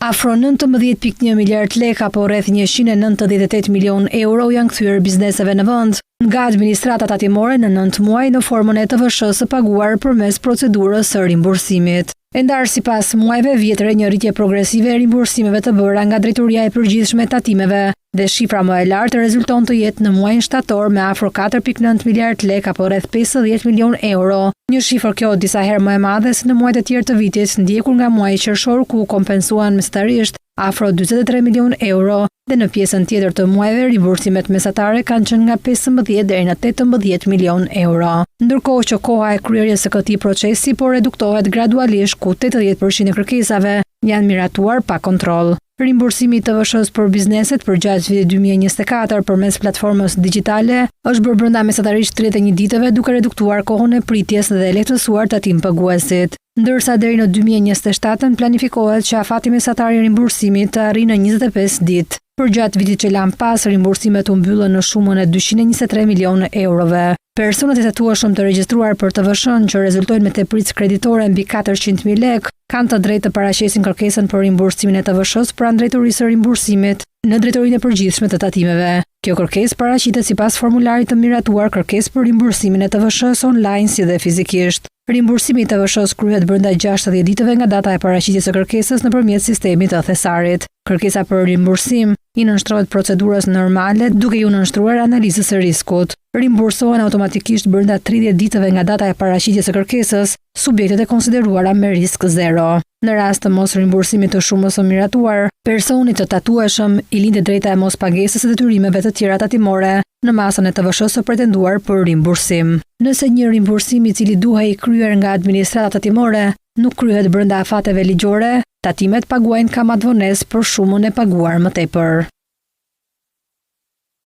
Afro 19.1 miliard lek apo rreth 198 milion euro janë kthyer bizneseve në vend nga administrata tatimore në 9 muaj në formën e TVSH-së paguar përmes procedurës së rimbursimit. E ndarë sipas muajve vjetre një rritje progresive e rimbursimeve të bëra nga Drejtoria e Përgjithshme e Tatimeve dhe shifra më e lartë rezulton të jetë në muajin shtator me afro 4.9 miliard lek apo rreth 50 milion euro. Një shifër kjo disa herë më e madhe se në muajt e tjerë të vitit, ndjekur nga muaji qershor ku kompensuan mesatarisht afro 43 milion euro dhe në pjesën tjetër të muajve rimbursimet mesatare kanë qenë nga 15 deri në 18 milion euro. Ndërkohë që koha e kryerjes së këtij procesi po reduktohet gradualisht ku 80% e kërkesave janë miratuar pa kontroll. Rimbursimi i TVSH-s për bizneset për gjatë vitit 2024 përmes platformës digjitale është bërë brenda mesatarisht 31 ditëve duke reduktuar kohën e pritjes dhe lehtësuar tatim paguesit. Ndërsa deri në 2027 planifikohet që afati mesatar i rimbursimit të arrijë në 25 ditë. Për gjatë vitit që lan pas, rimbursimet u mbyllën në shumën e 223 milionë eurove. Personat e tatueshëm të regjistruar për TVSH-n që rezultojnë me tepritje kreditore mbi 400.000 lek kanë të drejtë të paraqesin kërkesën për rimbursimin e TVSH-s pranë Drejtorisë së Rimbursimit në Drejtorinë e Përgjithshme të Tatimeve. Kjo kërkesë paraqitet sipas formularit të miratuar kërkesë për rimbursimin e TVSH-s online si dhe fizikisht. Rimbursimi i TVSH-s kryhet brenda 60 ditëve nga data e paraqitjes së kërkesës nëpërmjet sistemit të thesarit. Kërkesa për rimbursim i nënshtrohet procedurës normale duke iu nënshtruar analizës së riskut. Rimbursohen automatikisht brenda 30 ditëve nga data e paraqitjes së kërkesës subjektet e konsideruara me risk zero. Në rast të mos rimbursimit të shumës së miratuar, personi të tatueshëm i lindet drejta e mos pagesës së detyrimeve të tjera tatimore në masën e TVSH-s së pretenduar për rimbursim. Nëse një rimbursim i cili duhej kryer nga administrata tatimore nuk kryhet brenda afateve ligjore, tatimet paguajnë kamat vonesë për shumën e paguar më tepër.